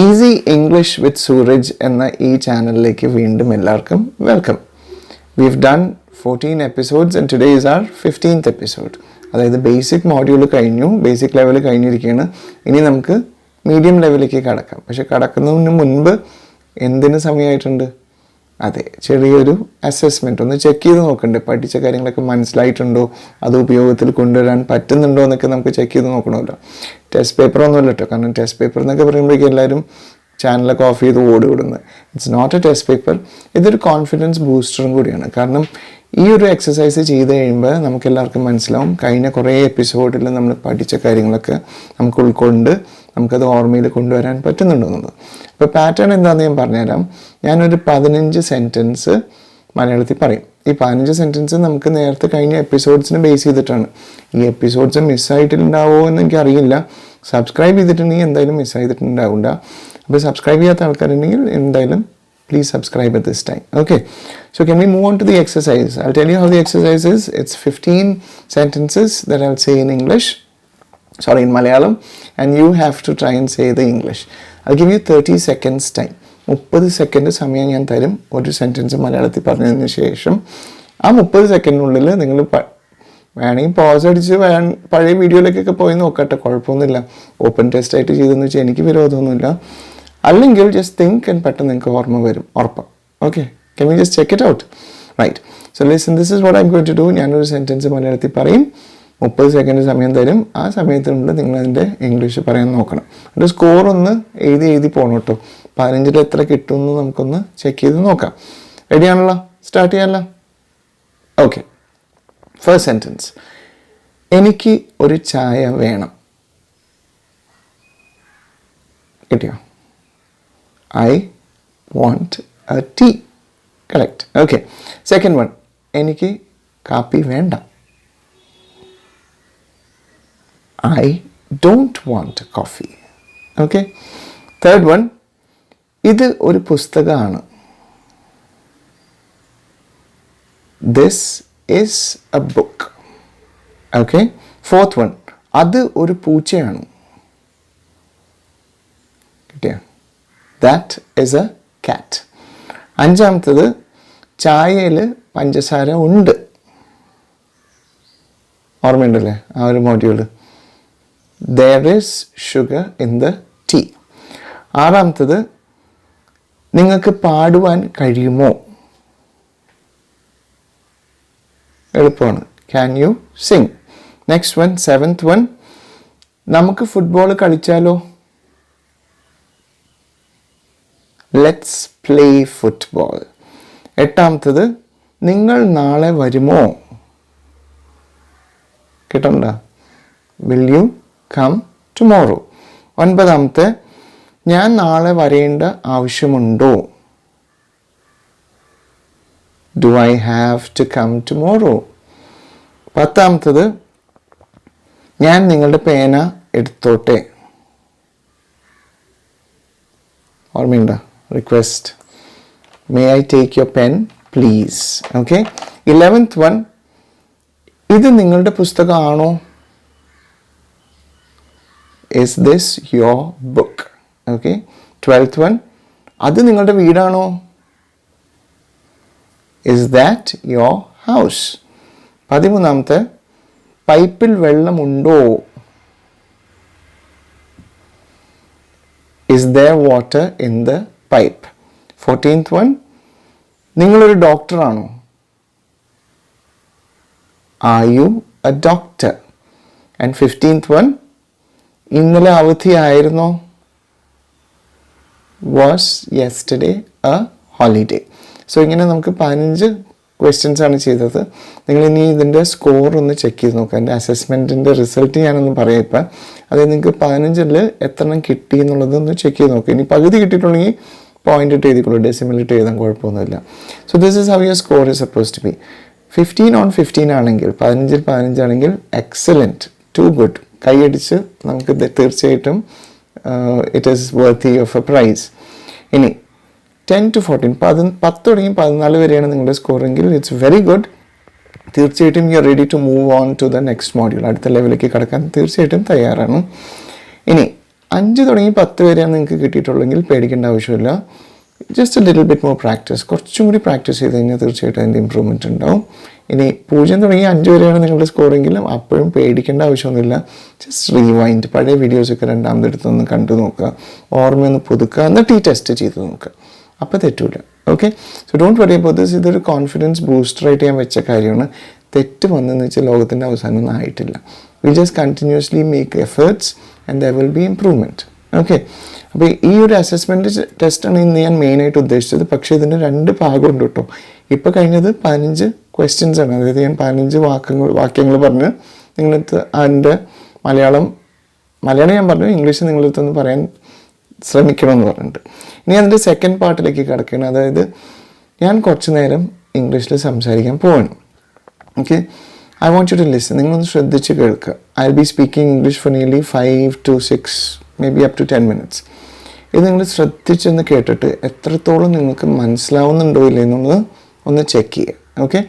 Easy English with Sooraj എന്ന ഈ ചാനലിലേക്ക് വീണ്ടും എല്ലാവർക്കും welcome. We've done 14 episodes and today is our 15th episode. അതായത് ബേസിക് മോഡ്യൂൾ കഴിഞ്ഞു, ബേസിക് ലെവൽ കഴിഞ്ഞിരിക്കുകയാണ്. ഇനി നമുക്ക് മീഡിയം ലെവലിലേക്ക് കടക്കാം. പക്ഷെ കടക്കുന്നതിന് മുൻപ് എന്തിന് സമയമായിട്ടുണ്ട്? അതെ, ചെറിയൊരു അസസ്മെൻറ്റ് ഒന്ന് ചെക്ക് ചെയ്ത് നോക്കണ്ടേ, പഠിച്ച കാര്യങ്ങളൊക്കെ മനസ്സിലായിട്ടുണ്ടോ, അത് ഉപയോഗത്തിൽ കൊണ്ടുവരാൻ പറ്റുന്നുണ്ടോ എന്നൊക്കെ നമുക്ക് ചെക്ക് ചെയ്ത് നോക്കണമല്ലോ. ടെസ്റ്റ് പേപ്പറൊന്നുമല്ല കേട്ടോ, കാരണം ടെസ്റ്റ് പേപ്പർ എന്നൊക്കെ പറയുമ്പോഴേക്കും എല്ലാവരും ചാനലൊക്കെ ഓഫ് ചെയ്ത് ഓടി വിടുന്നത്. It's not a test paper, ഇതൊരു കോൺഫിഡൻസ് ബൂസ്റ്ററും കൂടിയാണ്. കാരണം ഈ ഒരു എക്സസൈസ് ചെയ്ത് കഴിയുമ്പോൾ നമുക്ക് എല്ലാവർക്കും മനസ്സിലാവും കഴിഞ്ഞ കുറേ എപ്പിസോഡിൽ നമ്മൾ പഠിച്ച കാര്യങ്ങളൊക്കെ നമുക്ക് ഉൾക്കൊണ്ട് നമുക്കത് ഓർമ്മയിൽ കൊണ്ടുവരാൻ പറ്റുന്നുണ്ടോ എന്നുള്ളത്. അപ്പോൾ പാറ്റേൺ എന്താണെന്ന് ഞാൻ പറഞ്ഞുതരാം. ഞാനൊരു 15 സെൻറ്റൻസ് മലയാളത്തിൽ പറയും. ഈ 15 സെൻറ്റൻസ് നമുക്ക് നേരത്തെ കഴിഞ്ഞ എപ്പിസോഡ്സിനെ ബേസ് ചെയ്തിട്ടാണ്. ഈ എപ്പിസോഡ്സ് മിസ്സായിട്ടുണ്ടാവുമോ എന്ന് എനിക്കറിയില്ല. സബ്സ്ക്രൈബ് ചെയ്തിട്ടുണ്ടെങ്കിൽ എന്തായാലും മിസ് ചെയ്തിട്ടുണ്ടാവില്ല. അപ്പോൾ സബ്സ്ക്രൈബ് ചെയ്യാത്ത ആൾക്കാരുണ്ടെങ്കിൽ എന്തായാലും please subscribe at this time. Okay, so can we move on to the exercise? I'll tell you how the exercise is. It's 15 sentences that I'll say in English, in Malayalam, and you have to try and say the English. I'll give you 30 seconds time. 30 second സമയം ഞാൻ തരും ഒരു sentence മലയാളത്തിൽ പറഞ്ഞതിന് ശേഷം. ആ 30 സെക്കൻഡിനുള്ളിൽ നിങ്ങൾ വേണമെങ്കിൽ പോസ് അടിച്ച് പഴയ വീഡിയോയിലേക്കൊക്കെ പോയി നോക്കട്ടെ, കുഴപ്പമൊന്നുമില്ല. ഓപ്പൺ ടെസ്റ്റ് ആയിട്ട് ചെയ്തെന്ന് വെച്ചാൽ എനിക്ക് വിരോധമൊന്നുമില്ല. അല്ലെങ്കിൽ ജസ്റ്റ് തിങ്ക് ആൻഡ് പെട്ടെന്ന് നിങ്ങൾക്ക് ഓർമ്മ വരും, ഉറപ്പാണ്. Okay, can we just check it out? Right, so listen, this is what I'm going to do. ഞാനൊരു സെൻറ്റൻസ് മലയാളത്തിൽ പറയും, 30 സെക്കൻഡ് സമയം തരും. ആ സമയത്തിനുള്ളിൽ നിങ്ങളതിൻ്റെ ഇംഗ്ലീഷ് പറയാൻ നോക്കണം. അതിൻ്റെ സ്കോർ ഒന്ന് എഴുതി പോകണം കേട്ടോ. 15ൽ എത്ര കിട്ടുമെന്ന് നമുക്കൊന്ന് ചെക്ക് ചെയ്ത് നോക്കാം. റെഡിയാണല്ലോ? സ്റ്റാർട്ട് ചെയ്യാമല്ലോ? Okay, first sentence. എനിക്ക് ഒരു ചായ വേണം. കിട്ടിയോ? I want a tea. Correct. Okay. Second one. എനിക്ക് കാപ്പി വേണ്ട. I don't want coffee. Okay. Third one. ഇത് ഒരു പുസ്തകമാണ്. This is a book. Okay. Fourth one. അത് ഒരു പൂച്ചയാണ്. കിട്ടിയോ? That is a cat. അഞ്ചാമത്തത്, ചായയിൽ പഞ്ചസാര ഉണ്ട്. ഓർമ്മയുണ്ടല്ലേ ആ ഒരു module? There is sugar in the tea. ആറാമത്തത്, നിങ്ങൾക്ക് പാടുവാൻ കഴിയുമോ? എളുപ്പമാണ്. Can you sing? Next one, seventh one, നമുക്ക് ഫുട്ബോൾ കളിച്ചാലോ? Let's play football. എട്ടാമത്തത്, നിങ്ങൾ നാളെ വരുമോ? കേട്ടോണ്ടാ? Will you come tomorrow? ഒൻപതാമത്തെ, ഞാൻ നാളെ വരേണ്ട ആവശ്യമുണ്ടോ? Do I have to come tomorrow? പത്താമത്തത്, ഞാൻ നിങ്ങളുടെ പേന എടുത്തോട്ടെ? ഓർമ്മയുണ്ടോ? Request, may I take your pen please? Okay. 11th one, ഇത് നിങ്ങളുടെ പുസ്തകമാണോ? Is this your book? Okay. 12th one, അത് നിങ്ങളുടെ വീടാണോ? Is that your house? 13ാമത്തെ, പൈപ്പിൽ വെള്ളമുണ്ടോ? Is there water in the pipe? 14th one, നിങ്ങളൊരു ഡോക്ടറാണോ? Are you a doctor? And 15th one, ഇന്നലെ അവധിയായിരുന്നോ? Was yesterday a holiday? So ഇങ്ങനെ നമുക്ക് 15 questions ആണ് ചെയ്തത്. നിങ്ങളിനി ഇതിൻ്റെ സ്കോർ ഒന്ന് ചെക്ക് ചെയ്ത് നോക്കുക. എൻ്റെ അസസ്മെൻറ്റിൻ്റെ റിസൾട്ട് ഞാനൊന്ന് പറയാം ഇപ്പം. അതായത് നിങ്ങൾക്ക് 15ൽ എത്രണ്ണം കിട്ടി എന്നുള്ളതൊന്ന് ചെക്ക് ചെയ്ത് നോക്കുക. ഇനി പകുതി കിട്ടിയിട്ടുണ്ടെങ്കിൽ പോയിന്റ് ഇട്ട് എഴുതിക്കോളൂ, ഡെസിമൽ ഇട്ട് എഴുതാൻ കുഴപ്പമൊന്നുമില്ല. So this is how your score is suppose to be. 15 on 15 ആണെങ്കിൽ, 15ൽ 15 ആണെങ്കിൽ എക്സലൻറ്റ്, ടു ഗുഡ്. കൈയടിച്ച് നമുക്ക് തീർച്ചയായിട്ടും it is worthy of a prize. ഇനി 10 to 14, 10 തുടങ്ങി 14 വരെയാണ് നിങ്ങളുടെ സ്കോറെങ്കിൽ ഇറ്റ്സ് വെരി ഗുഡ്. തീർച്ചയായിട്ടും you are ready to move on to the next module. അടുത്ത ലെവലിലേക്ക് കടക്കാൻ തീർച്ചയായിട്ടും തയ്യാറാണ്. ഇനി 5 തുടങ്ങി 10 വരെയാണ് നിങ്ങൾക്ക് കിട്ടിയിട്ടുള്ളെങ്കിൽ പേടിക്കേണ്ട ആവശ്യമില്ല. Just A little bit more practice. കുറച്ചും കൂടി പ്രാക്ടീസ് ചെയ്ത് കഴിഞ്ഞാൽ തീർച്ചയായിട്ടും അതിൻ്റെ ഇമ്പ്രൂവ്മെൻറ്റ് ഉണ്ടാവും. ഇനി 0 തുടങ്ങി 5 വരെയാണ് നിങ്ങളുടെ സ്കോറെങ്കിലും അപ്പോഴും പേടിക്കേണ്ട ആവശ്യമൊന്നുമില്ല. ജസ്റ്റ് റീവൈൻഡ്, പഴയ വീഡിയോസൊക്കെ രണ്ടാമതെടുത്തൊന്ന് കണ്ടു നോക്കുക, ഓർമ്മയൊന്ന് പുതുക്കുക, എന്നിട്ട് ഈ ടെസ്റ്റ് ചെയ്ത് നോക്കുക. അപ്പോൾ തെറ്റില്ല. Okay, so don't worry about this. ഇതൊരു കോൺഫിഡൻസ് ബൂസ്റ്ററായിട്ട് ഞാൻ വെച്ച കാര്യമാണ്. തെറ്റ് വന്നെന്ന് വെച്ചാൽ ലോകത്തിൻ്റെ അവസാനമൊന്നും ആയിട്ടില്ല. We just continuously make efforts and there will be improvement. Okay, അപ്പോൾ ഈ ഒരു അസസ്മെൻറ്റ് ടെസ്റ്റാണ് ഇന്ന് ഞാൻ മെയിനായിട്ട് ഉദ്ദേശിച്ചത്. പക്ഷേ ഇതിന് 2 ഭാഗമുണ്ട് കേട്ടോ. ഇപ്പോൾ കഴിഞ്ഞത് 15 ക്വസ്റ്റ്യൻസ് ആണ്. അതായത് ഞാൻ 15 വാക്യങ്ങൾ പറഞ്ഞ് നിങ്ങളടുത്ത് അതിൻ്റെ മലയാളം ഞാൻ പറഞ്ഞു, ഇംഗ്ലീഷ് നിങ്ങളടുത്തൊന്ന് പറയാൻ ശ്രമിക്കണമെന്ന് പറഞ്ഞിട്ട്. ഇനി അതിൻ്റെ സെക്കൻഡ് പാർട്ടിലേക്ക് കിടക്കുകയാണ്. അതായത് ഞാൻ കുറച്ച് നേരം ഇംഗ്ലീഷിൽ സംസാരിക്കാൻ പോവാണ്. Okay, I want you to listen. നിങ്ങളൊന്ന് ശ്രദ്ധിച്ച് കേൾക്കുക. I will be speaking English for nearly 5 to 6 maybe up to 10 minutes. ഇത് നിങ്ങൾ ശ്രദ്ധിച്ചൊന്ന് കേട്ടിട്ട് എത്രത്തോളം നിങ്ങൾക്ക് മനസ്സിലാവുന്നുണ്ടോ ഇല്ലേ എന്നുള്ളത് ഒന്ന് ചെക്ക് ചെയ്യുക. ഓക്കെ,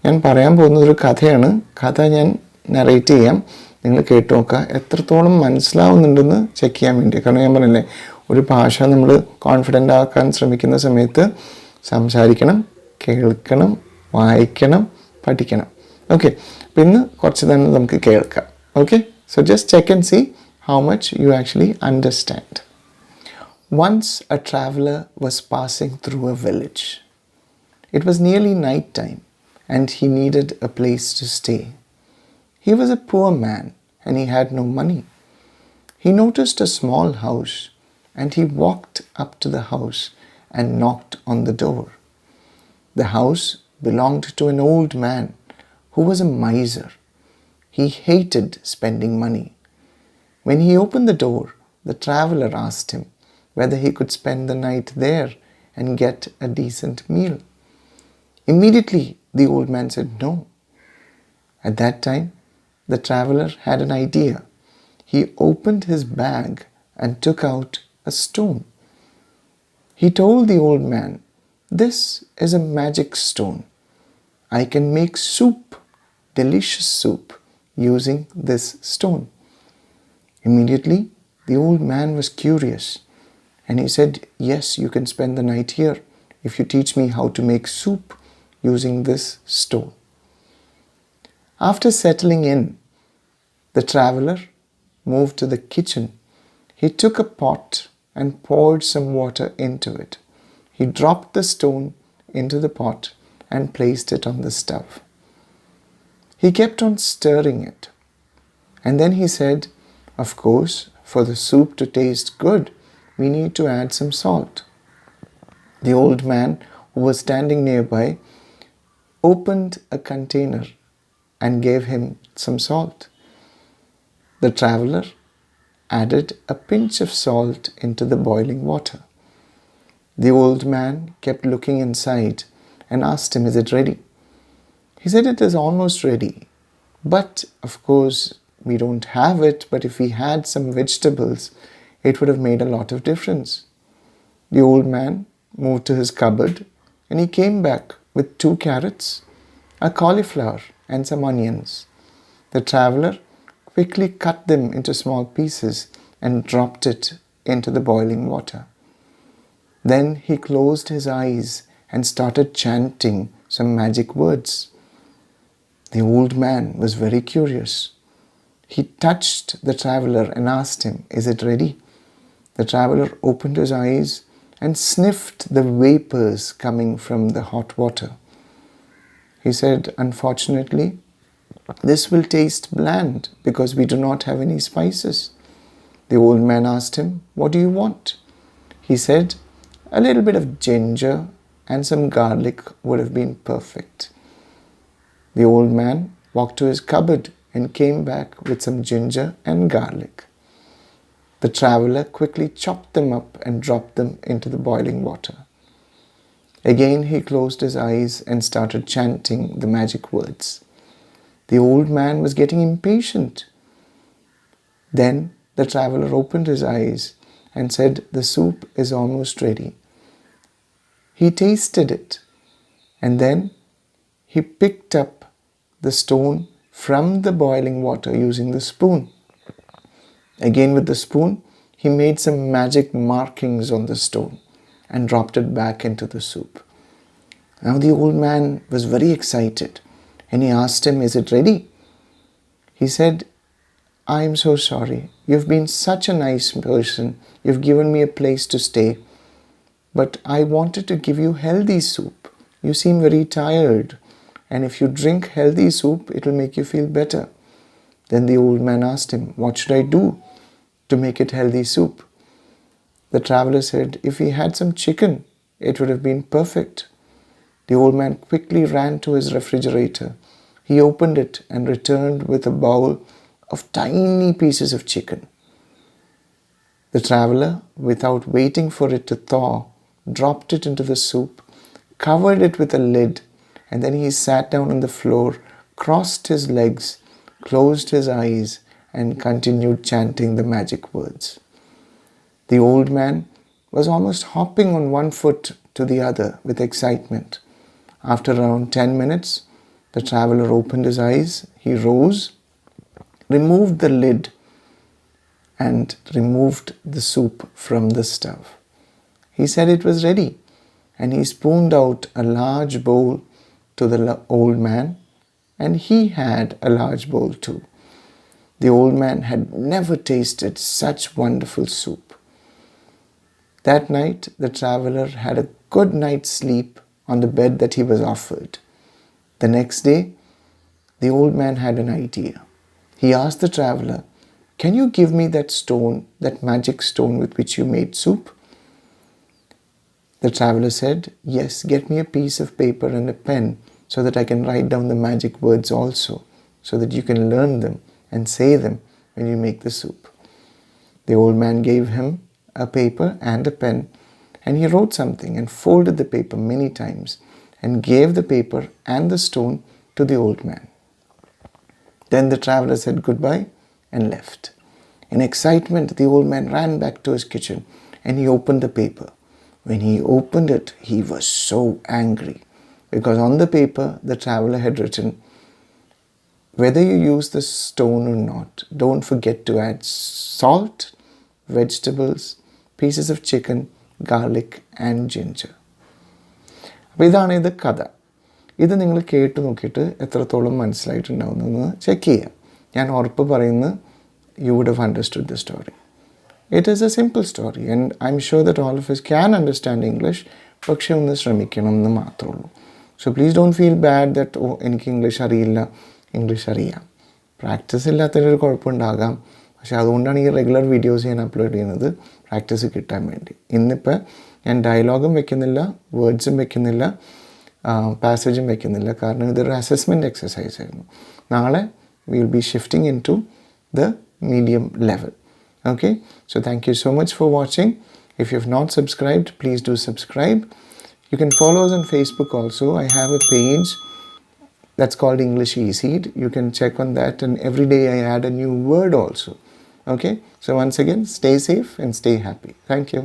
ഞാൻ പറയാൻ പോകുന്നത് ഒരു കഥയാണ്. കഥ ഞാൻ നറേറ്റ് ചെയ്യാം, നിങ്ങൾ കേട്ട് നോക്കുക. എത്രത്തോളം മനസ്സിലാവുന്നുണ്ടെന്ന് ചെക്ക് ചെയ്യാൻ വേണ്ടി. കാരണം ഞാൻ പറഞ്ഞില്ലേ, ഒരു ഭാഷ നമ്മൾ കോൺഫിഡൻ്റ് ആക്കാൻ ശ്രമിക്കുന്ന സമയത്ത് സംസാരിക്കണം, കേൾക്കണം, വായിക്കണം, പഠിക്കണം. ഓക്കെ, അപ്പോൾ ഇന്ന് കുറച്ച് തന്നെ നമുക്ക് കേൾക്കാം. Okay, so just check and see how much you actually understand. Once a traveler was passing through a village. It was nearly night time and he needed a place to stay. He was a poor man and he had no money. He noticed a small house and he walked up to the house and knocked on the door. The house belonged to an old man who was a miser. He hated spending money. When he opened the door, the traveler asked him whether he could spend the night there and get a decent meal. Immediately, the old man said no. At that time, the traveler had an idea. He opened his bag and took out a stone. He told the old man, "This is a magic stone. I can make soup, delicious soup, using this stone." Immediately, the old man was curious and he said, "Yes, you can spend the night here if you teach me how to make soup using this stone." After settling in, the traveler moved to the kitchen. He took a pot and poured some water into it. He dropped the stone into the pot and placed it on the stove. He kept on stirring it. And then he said, "Of course, for the soup to taste good, we need to add some salt." The old man, who was standing nearby, opened a container and gave him some salt. The traveler added a pinch of salt into the boiling water. The old man kept looking inside and asked him, "Is it ready?" He said, "It is almost ready. But, of course, we don't have it, but if we had some vegetables, it would have made a lot of difference." The old man moved to his cupboard and he came back with 2 carrots, a cauliflower and some onions. The traveler quickly cut them into small pieces and dropped it into the boiling water. Then he closed his eyes and started chanting some magic words. The old man was very curious. He touched the traveler and asked him, "Is it ready?" The traveler opened his eyes and sniffed the vapors coming from the hot water. He said, "Unfortunately, this will taste bland because we do not have any spices." The old man asked him, "What do you want?" He said, "A little bit of ginger and some garlic would have been perfect." The old man walked to his cupboard and came back with some ginger and garlic. The traveler quickly chopped them up and dropped them into the boiling water. Again he closed his eyes and started chanting the magic words. The old man was getting impatient. Then the traveler opened his eyes and said, "The soup is almost ready." He tasted it and then he picked up the stone from the boiling water using the spoon. Again with the spoon, he made some magic markings on the stone and dropped it back into the soup. Now the old man was very excited and he asked him, "Is it ready?" He said, "I am so sorry. You've been such a nice person. You've given me a place to stay. But I wanted to give you healthy soup. You seem very tired. And if you drink healthy soup, it will make you feel better." Then the old man asked him, "What should I do to make it healthy soup?" The traveler said, "If he had some chicken, it would have been perfect." The old man quickly ran to his refrigerator. He opened it and returned with a bowl of tiny pieces of chicken. The traveler, without waiting for it to thaw, dropped it into the soup, covered it with a lid, and then he sat down on the floor, crossed his legs, closed his eyes, and continued chanting the magic words. The old man was almost hopping on one foot to the other with excitement. After around 10 minutes, the traveler opened his eyes, he rose, removed the lid, and removed the soup from the stove. He said it was ready, and he spooned out a large bowl to the old man, and he had a large bowl too. The old man had never tasted such wonderful soup. That night, the traveler had a good night's sleep on the bed that he was offered. The next day, the old man had an idea. He asked the traveler, "Can you give me that stone, that magic stone with which you made soup?" The traveler said, "Yes, get me a piece of paper and a pen so that I can write down the magic words also, so that you can learn them and say them when you make the soup." The old man gave him a paper and a pen, and he wrote something and folded the paper many times and gave the paper and the stone to the old man. Then the traveler said goodbye and left. In excitement, the old man ran back to his kitchen and he opened the paper. When he opened it, he was so angry because on the paper the traveler had written, "Whether you use the stone or not, don't forget to add salt, vegetables, pieces of chicken, garlic and ginger." അപ്പോൾ ഇതാണ് ഇത് കഥ. ഇത് നിങ്ങൾ കേട്ട് നോക്കിയിട്ട് എത്രത്തോളം മനസ്സിലായിട്ടുണ്ടാവുമെന്ന് check ചെയ്യാം. ഞാൻ ഉറപ്പ് പറയുന്നു, you would have understood the story. It is a simple story and I'm sure that all of us can understand English, പക്ഷെ ഒന്ന് ശ്രമിക്കണം എന്ന് മാത്രമേ ഉള്ളൂ. So please don't feel bad that എനിക്ക് ഇംഗ്ലീഷ് അറിയില്ല, ഇംഗ്ലീഷ് അറിയാം. പ്രാക്ടീസ് ഇല്ലാത്തൊരു കുഴപ്പമുണ്ടാകാം, പക്ഷെ അതുകൊണ്ടാണ് ഈ റെഗുലർ വീഡിയോസ് ഞാൻ അപ്ലോഡ് ചെയ്യുന്നത്, പ്രാക്ടീസ് കിട്ടാൻ വേണ്ടി. ഇന്നിപ്പോൾ ഞാൻ ഡയലോഗും വെക്കുന്നില്ല, വേർഡ്സും വെക്കുന്നില്ല, പാസേജും വെക്കുന്നില്ല, കാരണം ഇതൊരു അസസ്മെൻറ്റ് എക്സസൈസ് ആയിരുന്നു. നാളെ we will be shifting into the medium level. Okay, so thank you so much for watching. If you have not subscribed, please do subscribe. You can follow us on Facebook also. I have a page that's called English eSeed. You can check on that, and every day I add a new word also. Okay, so once again, stay safe and stay happy. Thank you.